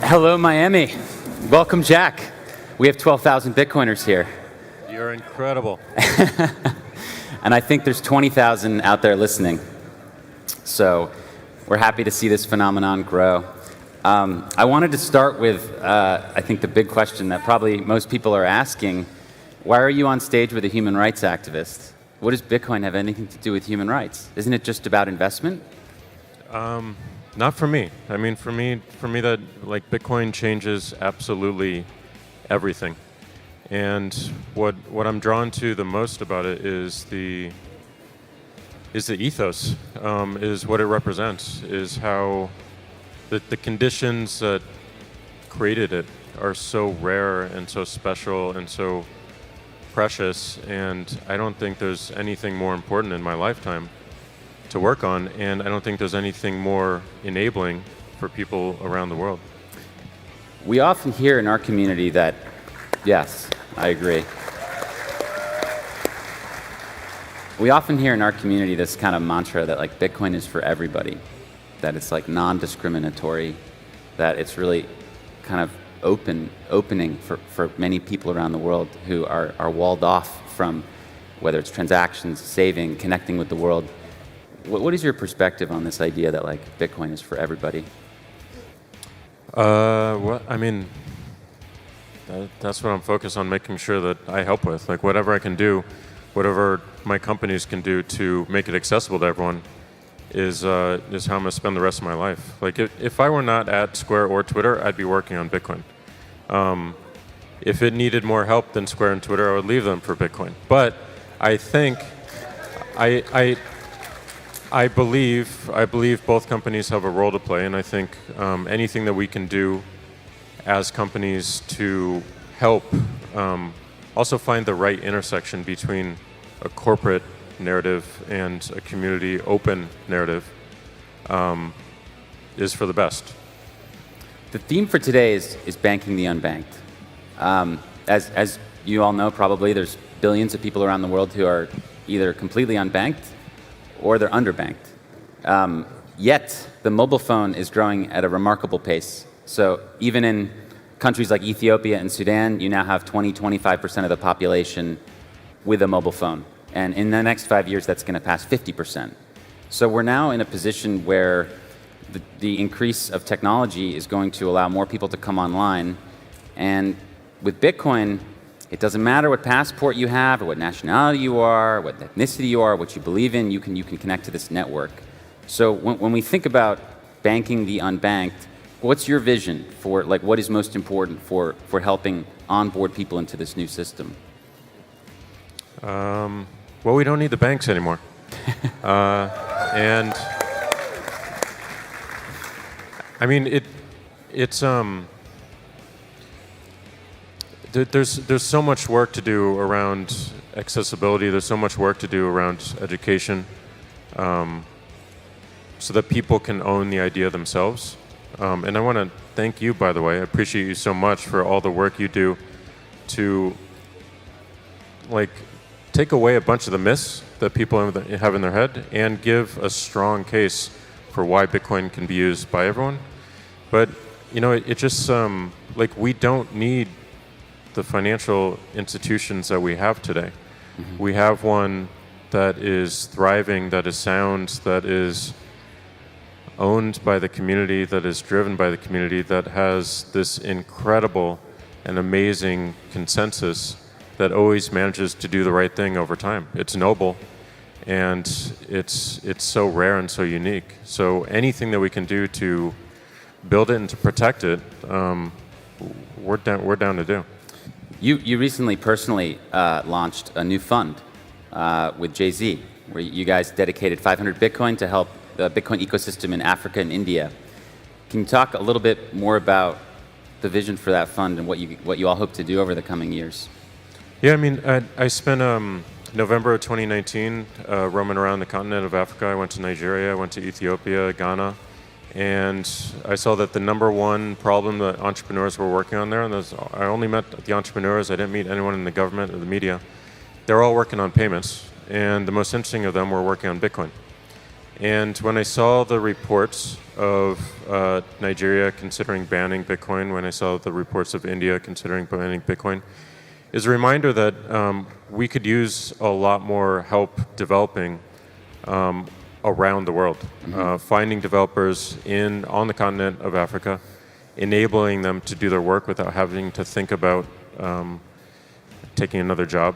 Hello, Miami. Welcome, Jack. We have 12,000 Bitcoiners here. You're incredible. And I think there's 20,000 out there listening. So we're happy to see this phenomenon grow. I wanted to start with, I think, the big question that probably most people are asking. Why are you on stage with a human rights activist? What does Bitcoin have anything to do with human rights? Isn't it just about investment? Not for me. I mean, for me, that like Bitcoin changes absolutely everything. And what I'm drawn to the most about it is the ethos, is what it represents, is how the conditions that created it are so rare and so special and so precious, and I don't think there's anything more important in my lifetime to work on, and I don't think there's anything more enabling for people around the world. We often hear in our community that, yes, I agree. We often hear in our community this kind of mantra that like Bitcoin is for everybody, that it's like non-discriminatory, that it's really kind of opening for many people around the world who are walled off from whether it's transactions, saving, connecting with the world. What is your perspective on this idea that like Bitcoin is for everybody? Well, I mean, that's what I'm focused on, making sure that I help with. Like whatever I can do, whatever my companies can do to make it accessible to everyone is how I'm going to spend the rest of my life. Like if I were not at Square or Twitter, I'd be working on Bitcoin. If it needed more help than Square and Twitter, I would leave them for Bitcoin. But I think I believe both companies have a role to play, and I think anything that we can do as companies to help also find the right intersection between a corporate narrative and a community open narrative is for the best. The theme for today is banking the unbanked. As you all know, probably there's billions of people around the world who are either completely unbanked or they're underbanked. Yet the mobile phone is growing at a remarkable pace. So even in countries like Ethiopia and Sudan, you now have 20-25% of the population with a mobile phone. And in the next 5 years, that's going to pass 50%. So we're now in a position where the increase of technology is going to allow more people to come online. And with Bitcoin, it doesn't matter what passport you have or what nationality you are, what ethnicity you are, what you believe in, you can connect to this network. So when we think about banking the unbanked, what's your vision for like what is most important for helping onboard people into this new system? Well, we don't need the banks anymore. And I mean, there's so much work to do around accessibility. There's so much work to do around education, so that people can own the idea themselves. And I want to thank you, by the way. I appreciate you so much for all the work you do to like take away a bunch of the myths that people have in their head and give a strong case for why Bitcoin can be used by everyone. But you know, it just like we don't need the financial institutions that we have today. Mm-hmm. We have one that is thriving, that is sound, that is owned by the community, that is driven by the community, that has this incredible and amazing consensus that always manages to do the right thing over time. It's noble, and it's so rare and so unique. So anything that we can do to build it and to protect it, we're down to do. You recently personally launched a new fund with Jay-Z, where you guys dedicated 500 Bitcoin to help the Bitcoin ecosystem in Africa and India. Can you talk a little bit more about the vision for that fund and what you all hope to do over the coming years? Yeah, I mean, I spent November of 2019 roaming around the continent of Africa. I went to Nigeria, I went to Ethiopia, Ghana, and I saw that the number one problem that entrepreneurs were working on there, and I only met the entrepreneurs, I didn't meet anyone in the government or the media, they're all working on payments, and the most interesting of them were working on Bitcoin. And when I saw the reports of Nigeria considering banning Bitcoin, when I saw the reports of India considering banning Bitcoin, is a reminder that we could use a lot more help developing around the world, finding developers on the continent of Africa, enabling them to do their work without having to think about taking another job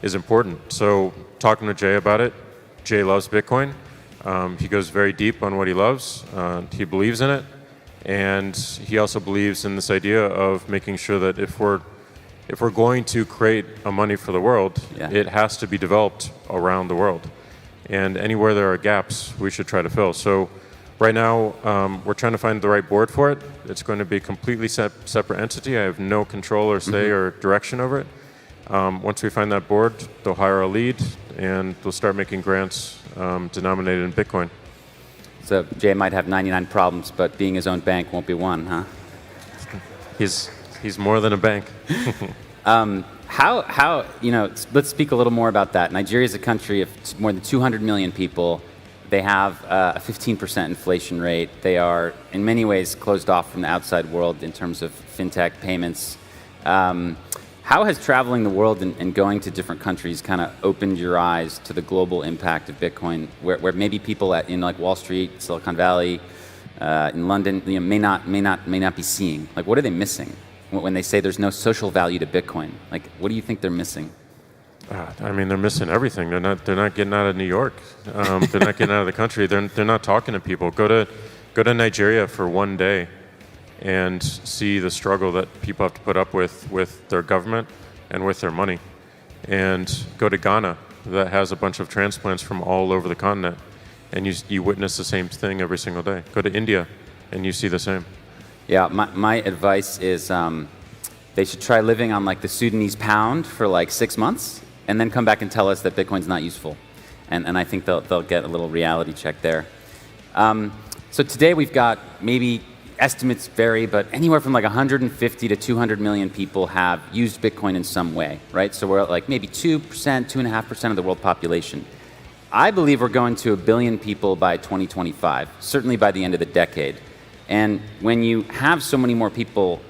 is important. So talking to Jay about it, Jay loves Bitcoin. He goes very deep on what he loves. He believes in it. And he also believes in this idea of making sure that if we're going to create a money for the world, it has to be developed around the world. And anywhere there are gaps, we should try to fill. So right now, we're trying to find the right board for it. It's going to be a completely separate entity. I have no control or say or direction over it. Once we find that board, they'll hire a lead, and they'll start making grants denominated in Bitcoin. So Jay might have 99 problems, but being his own bank won't be one, huh? He's more than a bank. How let's speak a little more about that. Nigeria is a country of more than 200 million people. They have a 15% inflation rate. They are, in many ways, closed off from the outside world in terms of fintech payments. How has traveling the world and going to different countries kind of opened your eyes to the global impact of Bitcoin, where maybe people in like Wall Street, Silicon Valley, in London, may not be seeing? Like, what are they missing when they say there's no social value to Bitcoin? Like, what do you think they're missing? I mean, they're missing everything. They're not getting out of New York. They're not getting out of the country. They're not talking to people. Go to Nigeria for one day and see the struggle that people have to put up with their government and with their money. And go to Ghana, that has a bunch of transplants from all over the continent, and you witness the same thing every single day. Go to India, and you see the same. Yeah, my advice is they should try living on like the Sudanese pound for like 6 months, and then come back and tell us that Bitcoin's not useful. And I think they'll get a little reality check there. So today we've got, maybe estimates vary, but anywhere from like 150 to 200 million people have used Bitcoin in some way, right? So we're at like maybe 2%, 2.5% of the world population. I believe we're going to 1 billion people by 2025, certainly by the end of the decade. And when you have so many more people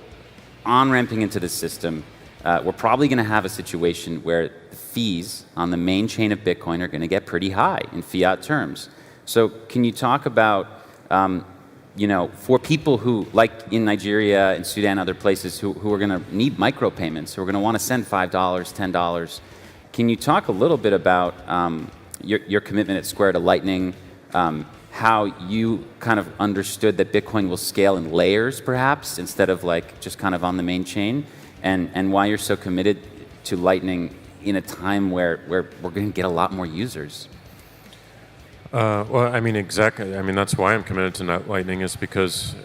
on-ramping into the system, we're probably going to have a situation where the fees on the main chain of Bitcoin are going to get pretty high in fiat terms. So can you talk about, for people who, like in Nigeria and Sudan, other places, who are going to need micropayments, who are going to want to send $5, $10, can you talk a little bit about your commitment at Square to Lightning, how you kind of understood that Bitcoin will scale in layers, perhaps, instead of like just kind of on the main chain, and why you're so committed to Lightning in a time where we're going to get a lot more users? Well, I mean, exactly. I mean, that's why I'm committed to Lightning, is because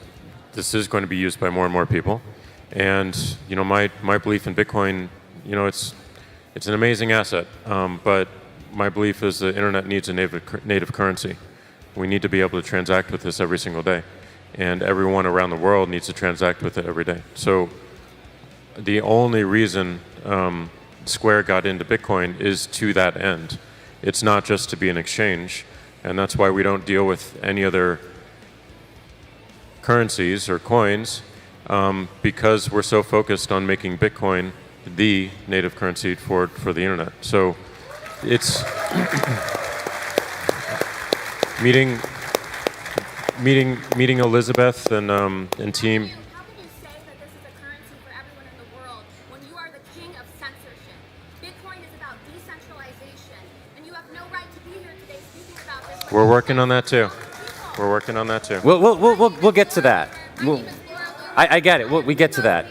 this is going to be used by more and more people. And, my belief in Bitcoin, it's an amazing asset. But my belief is the internet needs a native currency. We need to be able to transact with this every single day. And everyone around the world needs to transact with it every day. So the only reason Square got into Bitcoin is to that end. It's not just to be an exchange. And that's why we don't deal with any other currencies or coins, because we're so focused on making Bitcoin the native currency for the internet. So it's meeting Elizabeth and team. How can you say that this is a currency for everyone in the world when you are the king of censorship? Bitcoin is about decentralization, and you have no right to be here today speaking about this. We're working on that too. We're working on that too. We'll get to that. I get it. We get to that.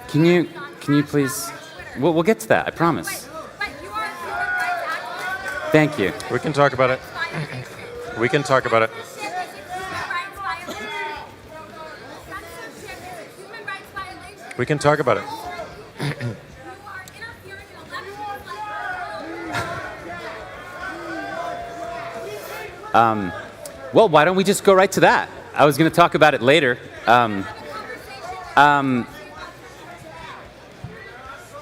Can you please? We'll get to that. I promise. Thank you. We can talk about it. We can talk about it. We can talk about it. Well, why don't we just go right to that? I was going to talk about it later.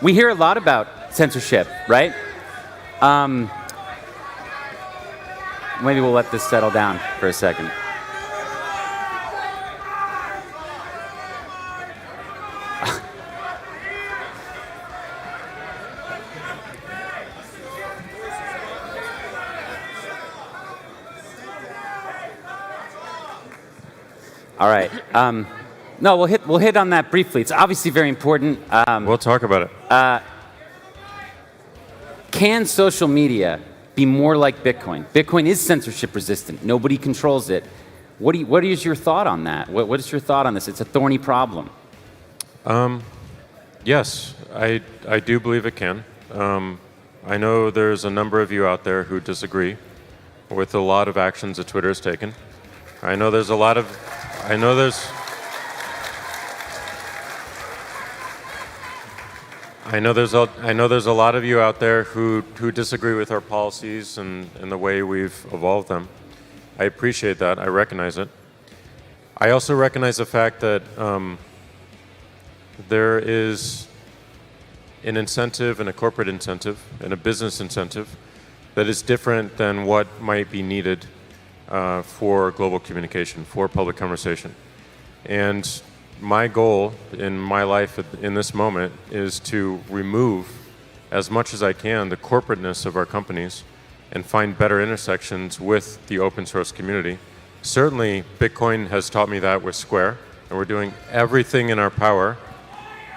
We hear a lot about censorship, right? maybe we'll let this settle down for a second. All right. No, we'll hit on that briefly. It's obviously very important. We'll talk about it. Can social media be more like Bitcoin? Bitcoin is censorship resistant. Nobody controls it. What is your thought on that? What is your thought on this? It's a thorny problem. Yes, I do believe it can. I know there's a number of you out there who disagree with a lot of actions that Twitter has taken. I know there's a lot of I know there's a lot of you out there who disagree with our policies and the way we've evolved them. I appreciate that. I recognize it. I also recognize the fact that there is an incentive and a corporate incentive and a business incentive that is different than what might be needed for global communication, for public conversation. And my goal in my life in this moment is to remove as much as I can the corporateness of our companies and find better intersections with the open source community. Certainly, Bitcoin has taught me that with Square, and we're doing everything in our power.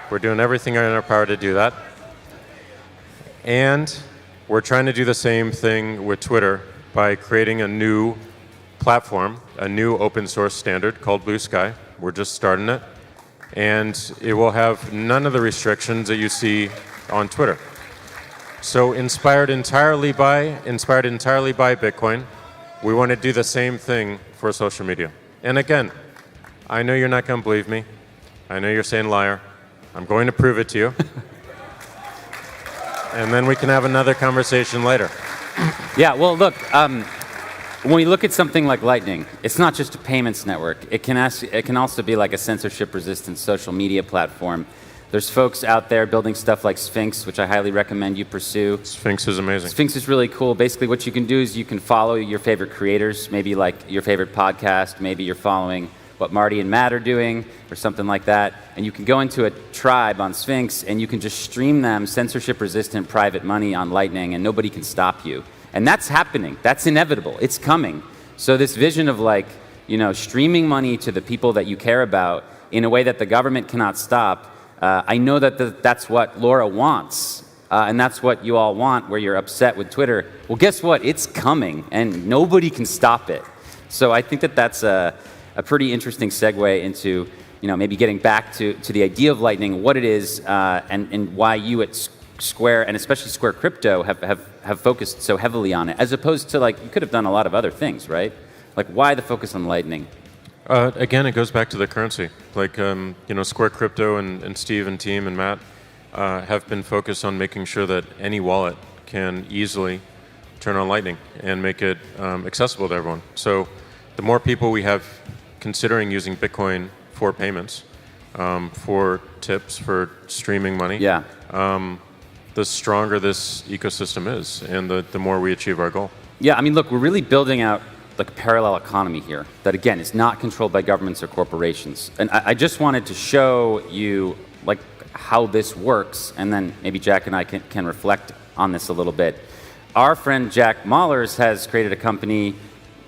We're doing everything in our power to do that. And we're trying to do the same thing with Twitter by creating a new platform, a new open source standard called Blue Sky. We're just starting it. And it will have none of the restrictions that you see on Twitter. So inspired entirely by Bitcoin, we want to do the same thing for social media. And again, I know you're not going to believe me. I know you're saying liar. I'm going to prove it to you. And then we can have another conversation later. Yeah, well, look, when we look at something like Lightning, it's not just a payments network. It can also be like a censorship-resistant social media platform. There's folks out there building stuff like Sphinx, which I highly recommend you pursue. Sphinx is amazing. Sphinx is really cool. Basically, what you can do is you can follow your favorite creators, maybe like your favorite podcast, maybe you're following what Marty and Matt are doing, or something like that. And you can go into a tribe on Sphinx, and you can just stream them censorship-resistant private money on Lightning, and nobody can stop you. And that's happening. That's inevitable. It's coming. So this vision of like, streaming money to the people that you care about in a way that the government cannot stop, I know that that's what Laura wants. And that's what you all want, where you're upset with Twitter. Well, guess what? It's coming, and nobody can stop it. So I think that that's a pretty interesting segue into, maybe getting back to the idea of Lightning, what it is, and why you at Square, and especially Square Crypto, have focused so heavily on it, as opposed to, like, you could have done a lot of other things, right? Like, why the focus on Lightning? Again, it goes back to the currency. Like, Square Crypto and Steve and team and Matt have been focused on making sure that any wallet can easily turn on Lightning and make it accessible to everyone. So the more people we have considering using Bitcoin for payments, for tips, for streaming money, the stronger this ecosystem is, and the more we achieve our goal. Yeah, I mean, look, we're really building out like a parallel economy here that, again, is not controlled by governments or corporations. And I just wanted to show you like how this works, and then maybe Jack and I can reflect on this a little bit. Our friend Jack Mallers has created a company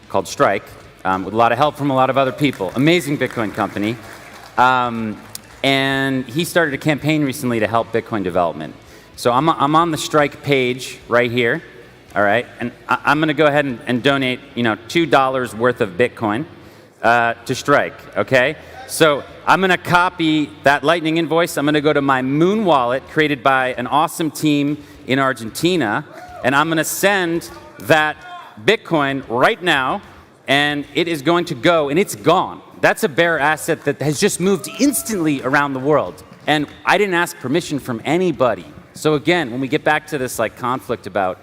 called Strike with a lot of help from a lot of other people. Amazing Bitcoin company. And he started a campaign recently to help Bitcoin development. So I'm on the Strike page right here, all right? And I'm going to go ahead and donate, $2 worth of Bitcoin to Strike, okay? So I'm going to copy that Lightning invoice. I'm going to go to my Moon wallet created by an awesome team in Argentina, and I'm going to send that Bitcoin right now, and it is going to go, and it's gone. That's a bearer asset that has just moved instantly around the world. And I didn't ask permission from anybody. So again, when we get back to this like conflict about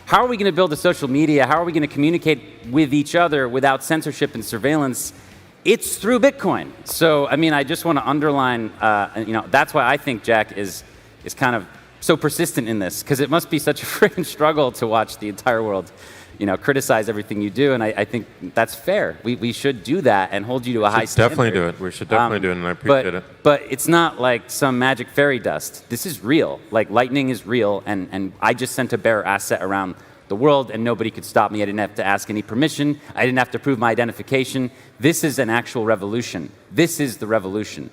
how are we going to build a social media, how are we going to communicate with each other without censorship and surveillance, it's through Bitcoin. So, I mean, I just want to underline, that's why I think Jack is kind of so persistent in this, because it must be such a freaking struggle to watch the entire world, criticize everything you do, and I think that's fair. We should do that and hold you to a high standard. Definitely do it. We should definitely do it, and I appreciate it. But it's not like some magic fairy dust. This is real. Like, lightning is real, and I just sent a bearer asset around the world, and nobody could stop me. I didn't have to ask any permission. I didn't have to prove my identification. This is an actual revolution. This is the revolution.